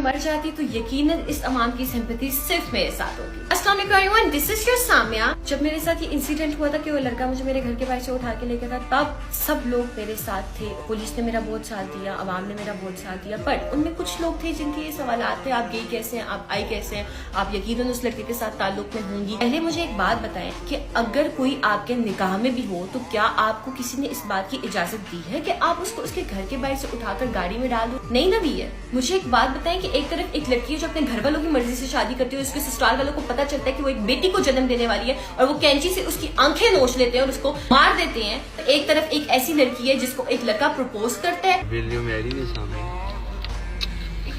मर जाती तो यकीनन इस अवाम की सिंपैथी सिर्फ मेरे साथ होती। अस्सलाम वालेकुम everyone, this is your Samia. जब मेरे साथ ये इंसिडेंट हुआ था कि वो लड़का मुझे मेरे घर के बाहर से उठा के लेके था, तब सब लोग मेरे साथ थे। पुलिस ने मेरा बहुत साथ दिया, अवाम ने मेरा बहुत साथ दिया, पर उनमें कुछ लोग थे जिनके ये सवालात थे, आप गई कैसे हैं, आप आई कैसे हैं, आप यकीनन उस लड़के के साथ ताल्लुक में होंगी। पहले मुझे एक बात बताएं कि अगर कोई आपके निकाह में भी हो तो क्या आपको किसी ने इस बात की इजाजत दी है कि आप उसको उसके घर के बाहर से उठाकर गाड़ी में डाल दो? नहीं ना भी है। मुझे एक बात बताएं कि एक तरफ एक लड़की है जो अपने घर वालों की मर्जी से शादी करती है, उसके ससुराल वालों को पता चलता है कि वो एक बेटी को जन्म देने वाली है और वो कैंची से उसकी आंखें नोच लेते हैं और उसको मार देते हैं। तो एक तरफ एक ऐसी लड़की है जिसको एक लड़का प्रपोज करता है,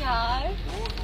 यार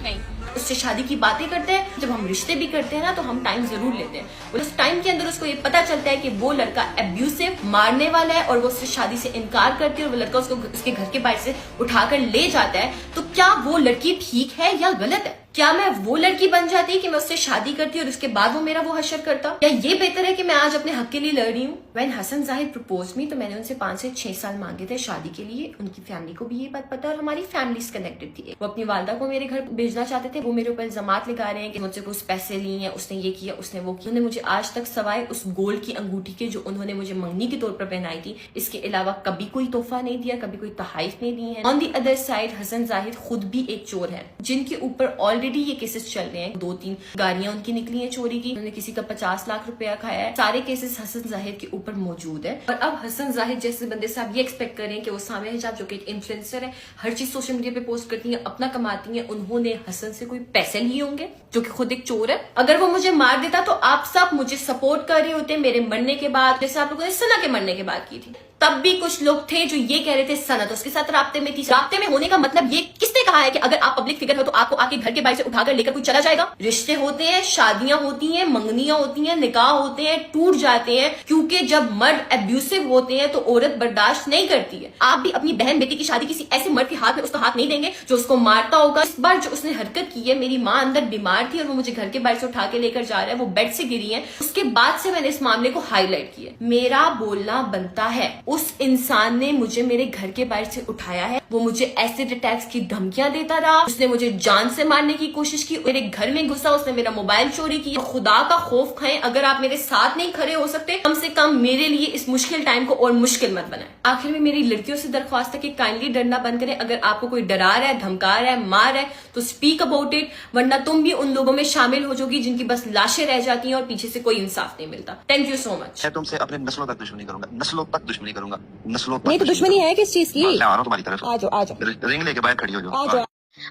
नहीं, उससे शादी की बातें करते हैं। जब हम रिश्ते भी करते हैं ना तो हम टाइम जरूर लेते हैं। उस टाइम के अंदर उसको ये पता चलता है कि वो लड़का एब्यूसिव, मारने वाला है और वो उससे शादी से इनकार करती है और वो लड़का उसको उसके घर के बाहर से उठाकर ले जाता है। तो क्या वो लड़की ठीक है या गलत है? क्या मैं वो लड़की बन जाती कि मैं उससे शादी करती और उसके बाद वो मेरा वो हशर करता? या ये बेहतर है कि मैं आज अपने हक के लिए लड़ रही हूँ? When Hasan Zahid propose me तो मैंने उनसे 5 से 6 साल मांगे थे शादी के लिए। उनकी फैमिली को भी ये बात पता और हमारी फैमिलीज कनेक्टेड थी। वो अपनी वालदा को मेरे घर भेजना चाहते थे। वो मेरे ऊपर इल्जामात लगा रहे हैं कि मुझसे कुछ पैसे लिए हैं, उसने ये किया, उसने वो किया। उन्होंने मुझे आज तक सवाए उस गोल्ड की अंगूठी के जो उन्होंने मुझे मंगनी के तौर पर पहनाई थी, इसके अलावा कभी कोई तोहफा नहीं दिया, कभी कोई तहाइफ नहीं दी है। On the other side Hasan Zahid खुद भी एक चोर है जिनके ऊपर ऑलरेडी ये केसेस चल रहे हैं। 2-3 गाड़ियां उनकी निकली हैं चोरी की, उन्होंने किसी का 50 लाख रुपया खाया है। सारे केसेस हसन जाहिद के ऊपर मौजूद है। और अब हसन जाहिद जैसे बंदे से आप ये एक्सपेक्ट कर रहे हैं कि वो सामिया हिजाब जो कि एक इन्फ्लुएंसर है, हर चीज सोशल मीडिया पे पोस्ट करती है, अपना कमाती है, उन्होंने हसन से कोई पैसे लिए होंगे जो कि खुद एक चोर है। अगर वो मुझे मार देता तो आप सब मुझे सपोर्ट कर रहे होते मेरे मरने के बाद, जैसे आप लोगों ने सना के मरने के बाद की थी। तब भी कुछ लोग थे जो ये कह रहे थे सना तो उसके साथ राब्ते में थी। राब्ते में होने का मतलब ये किसने कहा है कि अगर आप पब्लिक फिगर हो तो आपको आके घर के बाहर से उठाकर लेकर कोई चला जाएगा? रिश्ते होते हैं, शादियां होती हैं, मंगनियां होती हैं, निकाह होते हैं, टूट जाते हैं, क्योंकि जब मर्द एब्यूसिव होते हैं तो औरत बर्दाश्त नहीं करती है। आप भी अपनी बहन बेटी की शादी किसी ऐसे मर्द के हाथ में उसका हाथ नहीं देंगे जो उसको मारता होगा। इस बार जो उसने हरकत की है, मेरी माँ अंदर बीमार थी और वो मुझे घर के बाहर से उठा के लेकर जा रहा है, वो बेड से गिरी है। उसके बाद से मैंने इस मामले को हाईलाइट किया। मेरा बोलना बनता है। उस इंसान ने मुझे मेरे घर के बाहर से उठाया है, वो मुझे एसिड अटैक्स की धमकियां देता रहा, उसने मुझे जान से मारने की कोशिश की, मेरे घर में घुसा, उसने मेरा मोबाइल चोरी किया। खुदा का खौफ खाएं, अगर आप मेरे साथ नहीं खड़े हो सकते, कम से कम मेरे लिए इस मुश्किल टाइम को और मुश्किल मत बनाएं। आखिर में मेरी लड़कियों से दरख्वास्त है कि काइंडली डरना बंद करें। अगर आपको कोई डरा रहा है, धमका रहा है, मार रहा है तो स्पीक अबाउट इट, वरना तुम भी उन लोगों में शामिल हो जाओगी जिनकी बस लाशें रह जाती हैं और पीछे से कोई इंसाफ नहीं मिलता। Thank you so much. मैं तुमसे अपने नस्लों तक दुश्मनी करूंगा, नस्लों तक दुश्मनी करूंगा, नस्लों तक। नहीं तो दुश्मनी है किस चीज की? मैं आ रहा हूं तुम्हारी तरफ। आ जाओ रिंग लेके बाहर खड़ी हो जाओ। आ जाओ।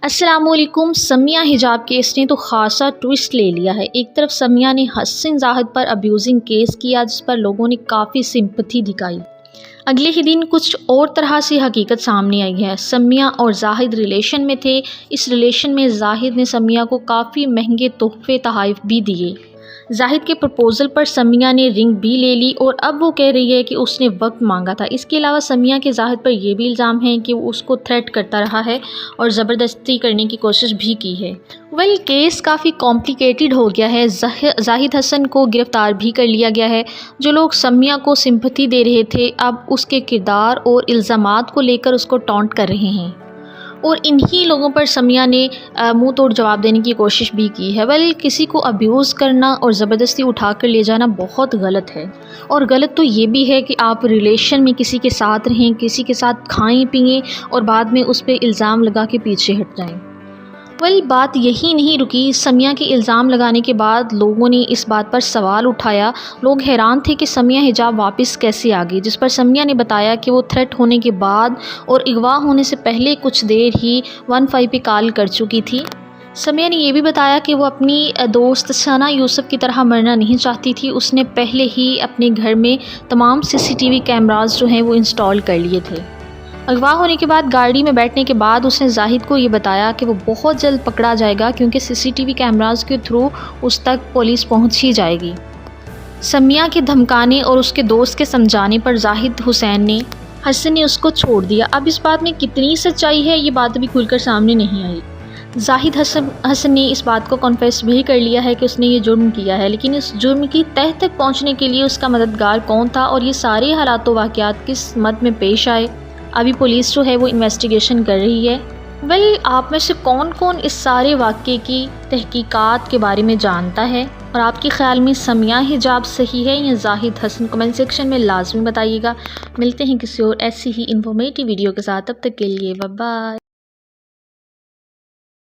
अस्सलामुअलैकुम। समिया हिजाब केस ने तो खासा ट्विस्ट ले लिया है। एक तरफ समिया ने हसन जाहिद पर अब्यूजिंग केस किया जिस पर लोगों ने काफ़ी सिंपैथी दिखाई। अगले ही दिन कुछ और तरह से हकीकत सामने आई है। समिया और जाहिद रिलेशन में थे। इस रिलेशन में जाहिद ने समिया को काफ़ी महंगे तोहफे तोहफ़ भी दिए। जाहिद के प्रपोज़ल पर समिया ने रिंग भी ले ली और अब वो कह रही है कि उसने वक्त मांगा था। इसके अलावा समिया के जाहिद पर यह भी इल्ज़ाम है कि वो उसको थ्रेट करता रहा है और ज़बरदस्ती करने की कोशिश भी की है। केस काफ़ी कॉम्प्लिकेटेड हो गया है। जाहिद हसन को गिरफ़्तार भी कर लिया गया है। जो लोग समिया को सिंपैथी दे रहे थे अब उसके किरदार और इल्ज़ामात को लेकर उसको टॉन्ट कर रहे हैं और इन्हीं लोगों पर समिया ने मुंह तोड़ जवाब देने की कोशिश भी की है। किसी को अब्यूज़ करना और ज़बरदस्ती उठा कर ले जाना बहुत गलत है। और गलत तो ये भी है कि आप रिलेशन में किसी के साथ रहें, किसी के साथ खाएं पिएं और बाद में उस पर इल्ज़ाम लगा के पीछे हट जाएं। बात यही नहीं रुकी। समिया के इल्ज़ाम लगाने के बाद लोगों ने इस बात पर सवाल उठाया। लोग हैरान थे कि समिया हिजाब वापस कैसे आ गई, जिस पर समिया ने बताया कि वो थ्रेट होने के बाद और अगवा होने से पहले कुछ देर ही 15 पे कॉल कर चुकी थी। समिया ने यह भी बताया कि वो अपनी दोस्त सना यूसुफ की तरह मरना नहीं चाहती थी। उसने पहले ही अपने घर में तमाम CCTV कैमरास जो हैं वो इंस्टॉल कर लिए थे। अगवा होने के बाद गाड़ी में बैठने के बाद उसने जाहिद को ये बताया कि वो बहुत जल्द पकड़ा जाएगा क्योंकि CCTV कैमरास के थ्रू उस तक पुलिस पहुंच ही जाएगी। समिया के धमकाने और उसके दोस्त के समझाने पर जाहिद हुसैन ने हसन ने उसको छोड़ दिया। अब इस बात में कितनी सच्चाई है ये बात अभी खुलकर सामने नहीं आई। जाहिद हसन ने इस बात को कन्फेस भी कर लिया है कि उसने ये जुर्म किया है, लेकिन इस जुर्म की तह तक पहुँचने के लिए उसका मददगार कौन था और ये सारे हालात व वाक़यात किस मद में पेश आए, अभी पुलिस जो है वो इन्वेस्टिगेशन कर रही है। آپ میں سے کون کون اس سارے واقعے کی تحقیقات کے بارے میں جانتا ہے اور آپ کے خیال میں سمیہ حجاب صحیح ہے یا زاہد حسن؟ کمنٹ سیکشن میں لازمی بتائیے گا۔ ملتے ہیں کسی اور ایسی ہی انفارمیٹیو ویڈیو کے ساتھ، تب تک کے لیے بائے بائے۔